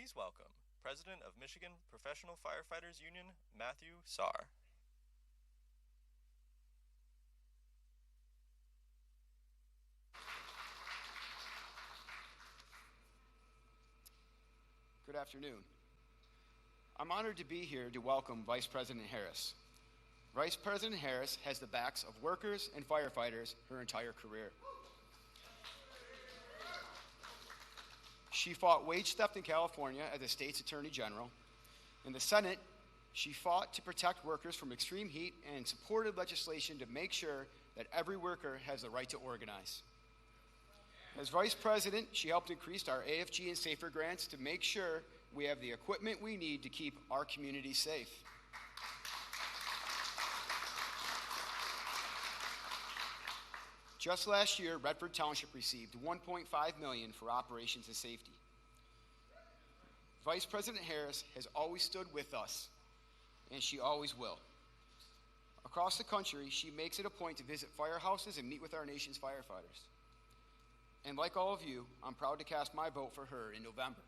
Please welcome President of Michigan Professional Firefighters Union, Matthew Saar. Good afternoon. I'm honored to be here to welcome Vice President Harris. Vice President Harris has the backs of workers and firefighters her entire career. She fought wage theft in California as the state's Attorney General. In the Senate, she fought to protect workers from extreme heat and supported legislation to make sure that every worker has the right to organize. As Vice President, she helped increase our AFG and SAFER grants to make sure we have the equipment we need to keep our community safe. Just last year, Redford Township received $1.5 million for operations and safety. Vice President Harris has always stood with us, and she always will. Across the country, she makes it a point to visit firehouses and meet with our nation's firefighters. And like all of you, I'm proud to cast my vote for her in November.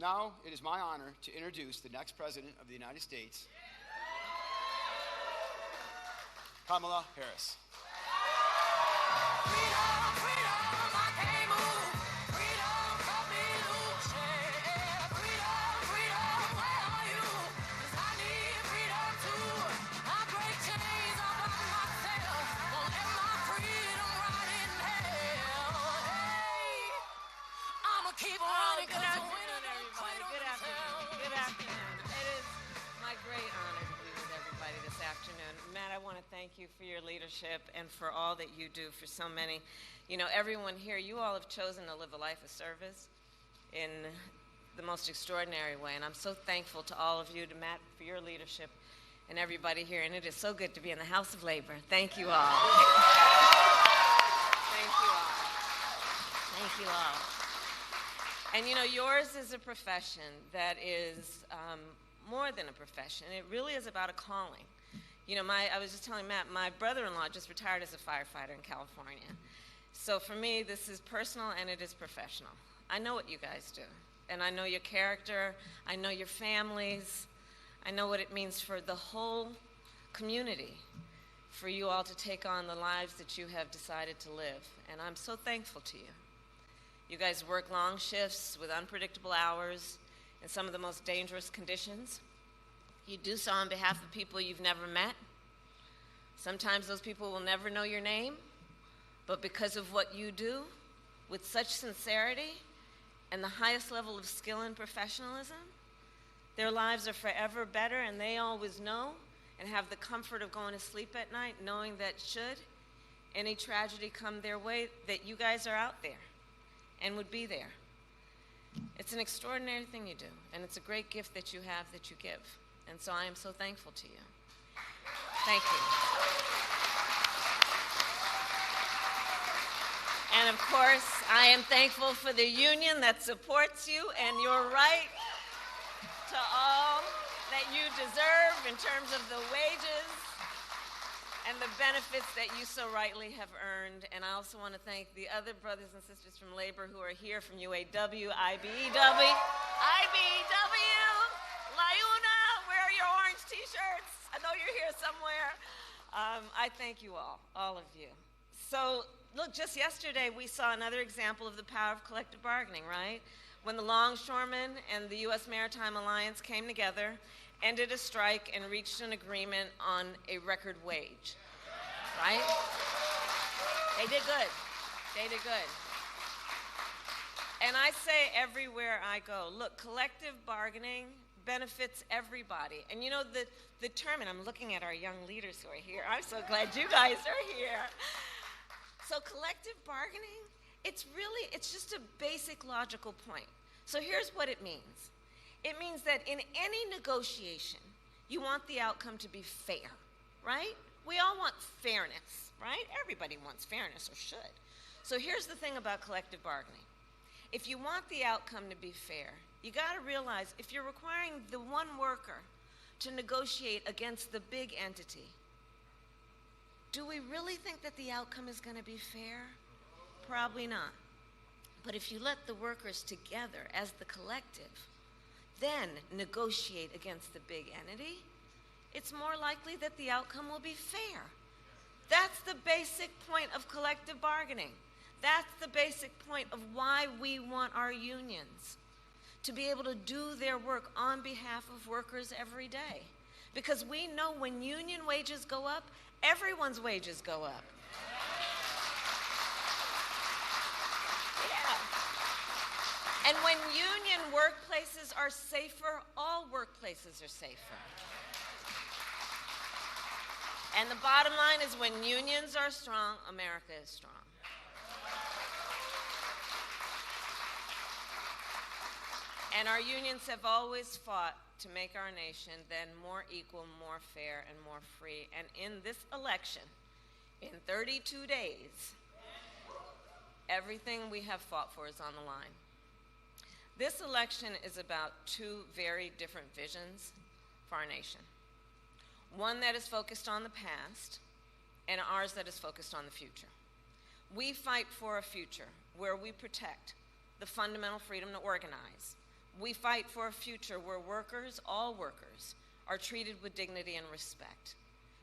Now, it is my honor to introduce the next President of the United States, Kamala Harris. Thank you for your leadership and for all that you do for so many. You know, everyone here, you all have chosen to live a life of service in the most extraordinary way, and I'm so thankful to all of you, to Matt, for your leadership, and everybody here, and it is so good to be in the House of Labor. Thank you all. Thank you all. Thank you all. And you know, yours is a profession that is more than a profession. It really is about a calling. You know, I was just telling Matt, my brother-in-law just retired as a firefighter in California. So for me, this is personal and it is professional. I know what you guys do, and I know your character, I know your families, I know what it means for the whole community, for you all to take on the lives that you have decided to live, and I'm so thankful to you. You guys work long shifts with unpredictable hours in some of the most dangerous conditions. You do so on behalf of people you've never met. Sometimes those people will never know your name, but because of what you do, with such sincerity and the highest level of skill and professionalism, their lives are forever better, and they always know and have the comfort of going to sleep at night knowing that should any tragedy come their way, that you guys are out there and would be there. It's an extraordinary thing you do, and it's a great gift that you have that you give. And so I am so thankful to you. Thank you. And of course, I am thankful for the union that supports you and your right to all that you deserve in terms of the wages and the benefits that you so rightly have earned. And I also want to thank the other brothers and sisters from labor who are here from UAW, IBEW, LIUNA. Where are your orange t-shirts? I know you're here somewhere. I thank you all of you. So look, just yesterday we saw another example of the power of collective bargaining, right? When the longshoremen and the U.S. Maritime Alliance came together, ended a strike, and reached an agreement on a record wage, right? They did good. They did good. And I say everywhere I go, look, collective bargaining benefits everybody. And you know, the term, and I'm looking at our young leaders who are here. I'm so glad you guys are here. So collective bargaining, it's just a basic logical point. So here's what it means. It means that in any negotiation, you want the outcome to be fair, right? We all want fairness, right? Everybody wants fairness, or should. So here's the thing about collective bargaining. If you want the outcome to be fair, you got to realize if you're requiring the one worker to negotiate against the big entity, Do we really think that the outcome is going to be fair? Probably not. But if you let the workers together as the collective, then negotiate against the big entity, it's more likely that the outcome will be fair. That's the basic point of collective bargaining. That's the basic point of why we want our unions to be able to do their work on behalf of workers every day. Because we know when union wages go up, everyone's wages go up. Yeah. And when union workplaces are safer, all workplaces are safer. And the bottom line is when unions are strong, America is strong. And our unions have always fought to make our nation then more equal, more fair, and more free. And in this election, in 32 days, everything we have fought for is on the line. This election is about two very different visions for our nation. One that is focused on the past, and ours that is focused on the future. We fight for a future where we protect the fundamental freedom to organize. We fight for a future where workers, all workers, are treated with dignity and respect.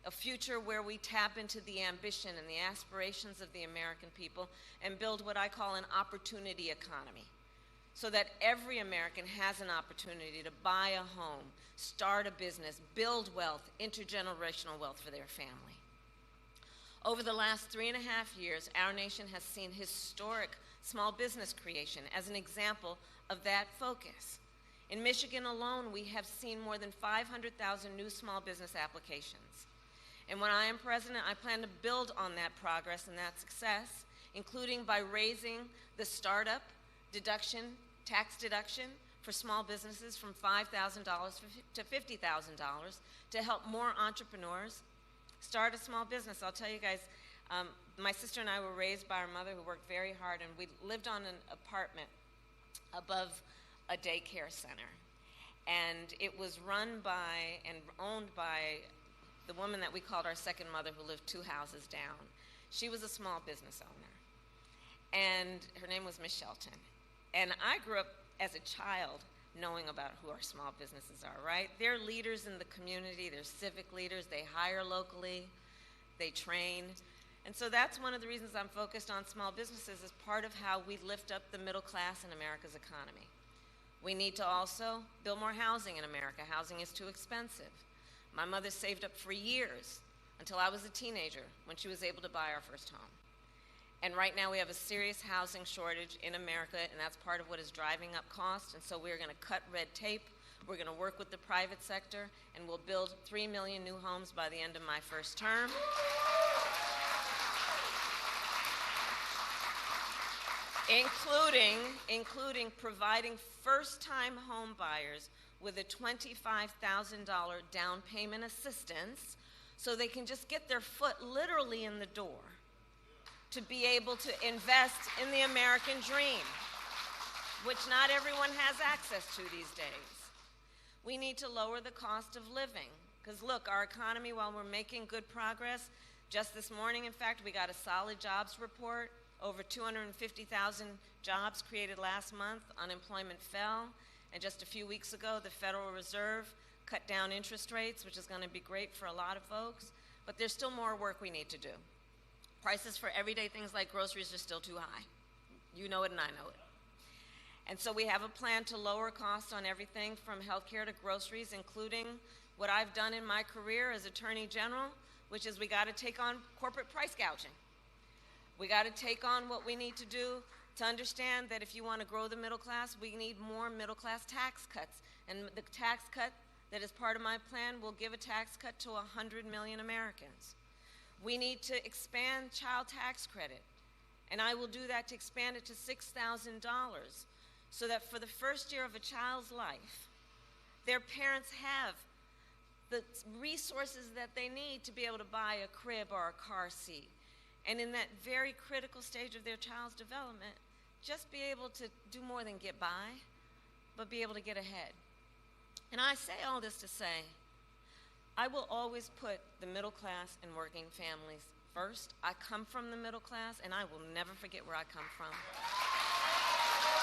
A future where we tap into the ambition and the aspirations of the American people and build what I call an opportunity economy, so that every American has an opportunity to buy a home, start a business, build wealth, intergenerational wealth for their family. Over the last 3.5 years, our nation has seen historic small business creation as an example of that focus. In Michigan alone, we have seen more than 500,000 new small business applications. And when I am president, I plan to build on that progress and that success, including by raising the startup deduction, tax deduction for small businesses from $5,000 to $50,000 to help more entrepreneurs start a small business. I'll tell you guys, my sister and I were raised by our mother who worked very hard, and we lived on an apartment above a daycare center. And it was run by and owned by the woman that we called our second mother, who lived 2 houses down. She was a small business owner, and her name was Miss Shelton. And I grew up as a child knowing about who our small businesses are, right? They're leaders in the community, they're civic leaders, they hire locally, they train. And so that's one of the reasons I'm focused on small businesses as part of how we lift up the middle class in America's economy. We need to also build more housing in America. Housing is too expensive. My mother saved up for years until I was a teenager when she was able to buy our first home. And right now we have a serious housing shortage in America, and that's part of what is driving up costs. And so we're going to cut red tape. We're going to work with the private sector, and we'll build 3 million new homes by the end of my first term. Including providing first-time home buyers with a $25,000 down payment assistance so they can just get their foot literally in the door to be able to invest in the American dream, which not everyone has access to these days. We need to lower the cost of living, because look, our economy, while we're making good progress, just this morning, in fact, we got a solid jobs report. Over 250,000 jobs created last month. Unemployment fell. And just a few weeks ago, the Federal Reserve cut down interest rates, which is going to be great for a lot of folks. But there's still more work we need to do. Prices for everyday things like groceries are still too high. You know it and I know it. And so we have a plan to lower costs on everything from healthcare to groceries, including what I've done in my career as Attorney General, which is we got to take on corporate price gouging. We got to take on what we need to do to understand that if you want to grow the middle class, we need more middle class tax cuts. And the tax cut that is part of my plan will give a tax cut to 100 million Americans. We need to expand child tax credit, and I will do that to expand it to $6,000 so that for the first year of a child's life, their parents have the resources that they need to be able to buy a crib or a car seat. And in that very critical stage of their child's development, just be able to do more than get by, but be able to get ahead. And I say all this to say, I will always put the middle class and working families first. I come from the middle class, and I will never forget where I come from.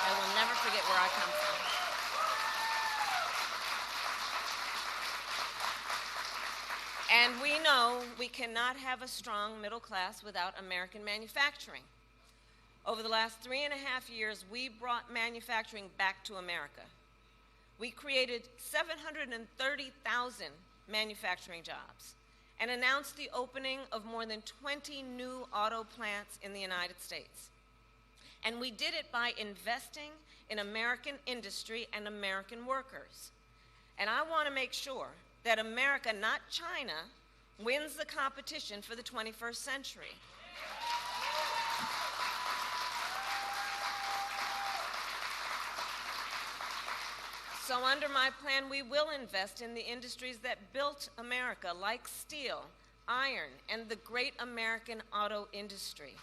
I will never forget where I come from. And we know we cannot have a strong middle class without American manufacturing. Over the last 3.5 years, we brought manufacturing back to America. We created 730,000 manufacturing jobs and announced the opening of more than 20 new auto plants in the United States. And we did it by investing in American industry and American workers. And I want to make sure that America, not China, wins the competition for the 21st century. So under my plan, we will invest in the industries that built America, like steel, iron, and the great American auto industry.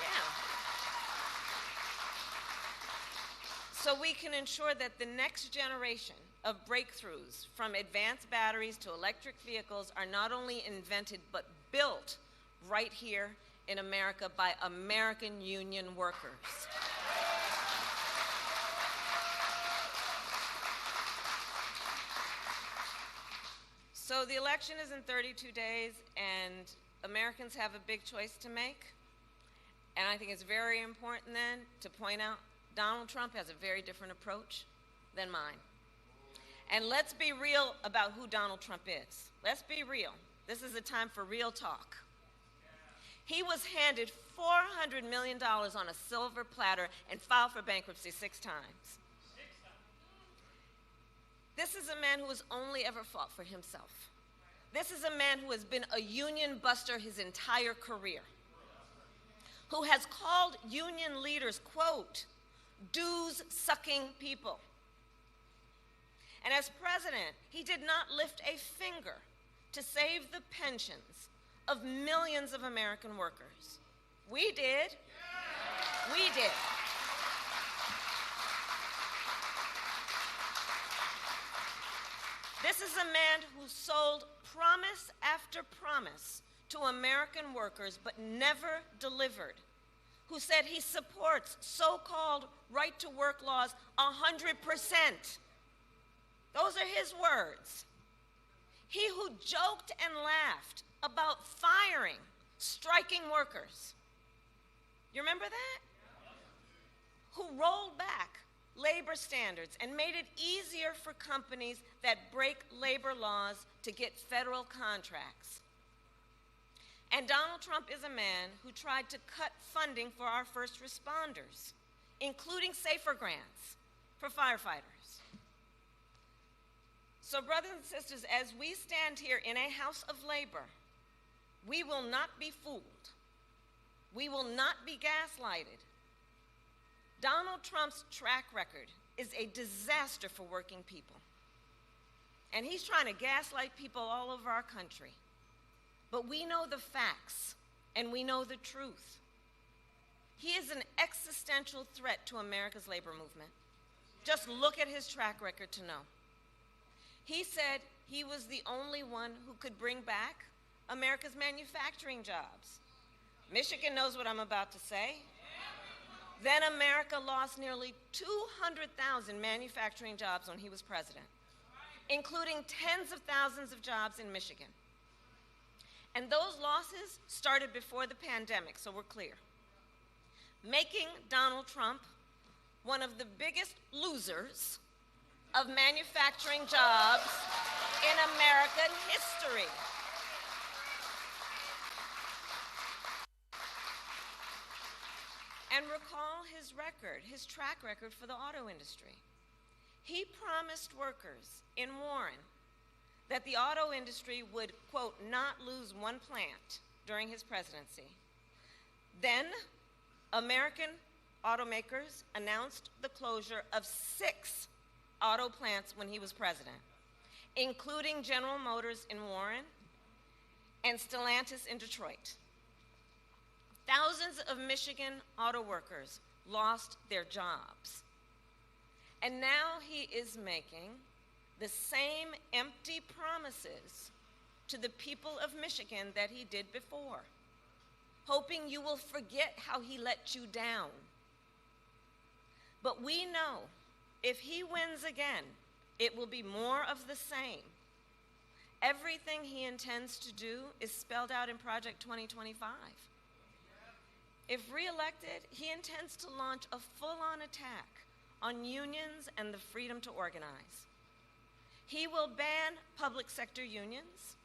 Yeah. So we can ensure that the next generation of breakthroughs, from advanced batteries to electric vehicles, are not only invented but built right here in America by American union workers. So the election is in 32 days, and Americans have a big choice to make. And I think it's very important then to point out Donald Trump has a very different approach than mine. And let's be real about who Donald Trump is. Let's be real. This is a time for real talk. He was handed $400 million on a silver platter and filed for bankruptcy 6 times. This is a man who has only ever fought for himself. This is a man who has been a union buster his entire career, who has called union leaders, quote, dues-sucking people. And as president, he did not lift a finger to save the pensions of millions of American workers. We did. We did. This is a man who sold promise after promise to American workers but never delivered, who said he supports so-called right-to-work laws 100%. Those are his words. He who joked and laughed about firing striking workers. You remember that? Who rolled back labor standards and made it easier for companies that break labor laws to get federal contracts. And Donald Trump is a man who tried to cut funding for our first responders, including SAFER grants for firefighters. So brothers and sisters, as we stand here in a house of labor, we will not be fooled. We will not be gaslighted. Donald Trump's track record is a disaster for working people. And he's trying to gaslight people all over our country. But we know the facts, and we know the truth. He is an existential threat to America's labor movement. Just look at his track record to know. He said he was the only one who could bring back America's manufacturing jobs. Michigan knows what I'm about to say. Then America lost nearly 200,000 manufacturing jobs when he was president, including tens of thousands of jobs in Michigan. And those losses started before the pandemic, so we're clear, making Donald Trump one of the biggest losers of manufacturing jobs in American history. And recall his record, his track record for the auto industry. He promised workers in Warren that the auto industry would, quote, not lose one plant during his presidency. Then, American automakers announced the closure of 6 auto plants when he was president, including General Motors in Warren and Stellantis in Detroit. Thousands of Michigan auto workers lost their jobs. And now he is making the same empty promises to the people of Michigan that he did before, hoping you will forget how he let you down. But we know if he wins again, it will be more of the same. Everything he intends to do is spelled out in Project 2025. If reelected, he intends to launch a full-on attack on unions and the freedom to organize. He will ban public sector unions,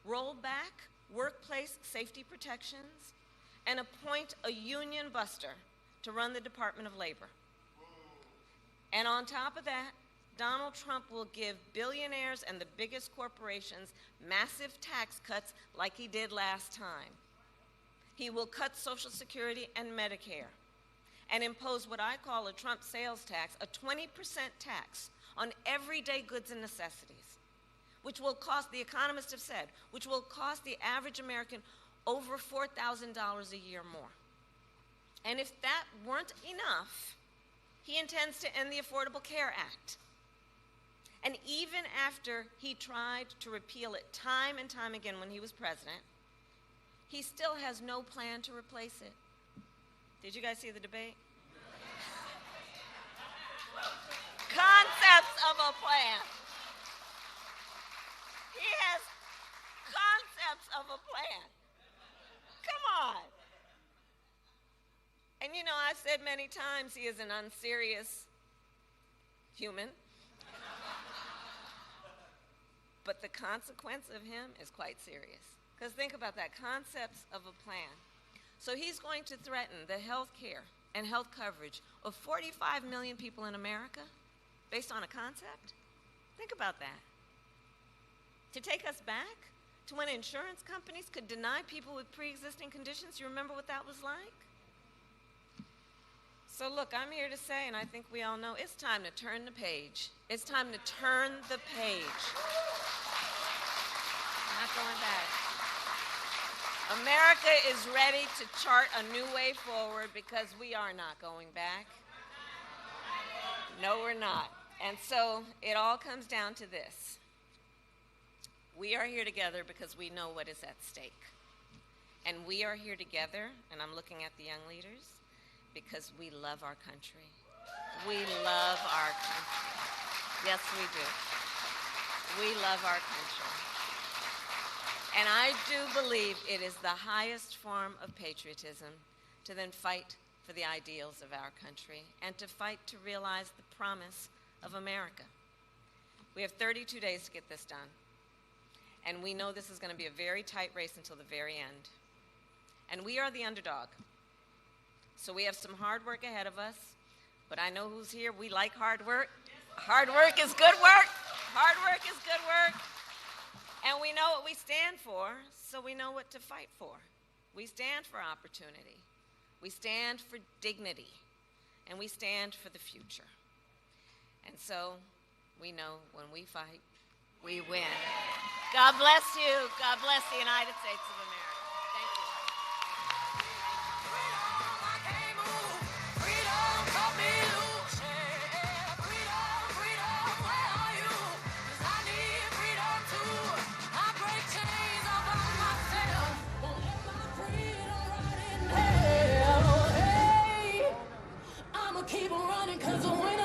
roll back workplace safety protections, and appoint a union buster to run the Department of Labor. And on top of that, Donald Trump will give billionaires and the biggest corporations massive tax cuts like he did last time. He will cut Social Security and Medicare and impose what I call a Trump sales tax, a 20% tax on everyday goods and necessities, which will cost, the economists have said, which will cost the average American over $4,000 a year more. And if that weren't enough, he intends to end the Affordable Care Act. And even after he tried to repeal it time and time again when he was president, he still has no plan to replace it. Did you guys see the debate? Concepts of a plan. He has concepts of a plan. Come on. And you know, I've said many times he is an unserious human. But the consequence of him is quite serious. Because think about that, concepts of a plan. So he's going to threaten the health care and health coverage of 45 million people in America based on a concept? Think about that. To take us back to when insurance companies could deny people with pre-existing conditions, you remember what that was like? So look, I'm here to say, and I think we all know, it's time to turn the page. It's time to turn the page. Not going back. America is ready to chart a new way forward because we are not going back. No, we're not. And so it all comes down to this. We are here together because we know what is at stake. And we are here together, and I'm looking at the young leaders, because we love our country. We love our country. Yes, we do. We love our country. And I do believe it is the highest form of patriotism to then fight for the ideals of our country and to fight to realize the promise of America. We have 32 days to get this done. And we know this is going to be a very tight race until the very end. And we are the underdog. So we have some hard work ahead of us. But I know who's here. We like hard work. Hard work is good work. Hard work is good work. And we know what we stand for, so we know what to fight for. We stand for opportunity. We stand for dignity. And we stand for the future. And so we know when we fight, we win. God bless you. God bless the United States of America. Thank you. Keep on running 'cause the winner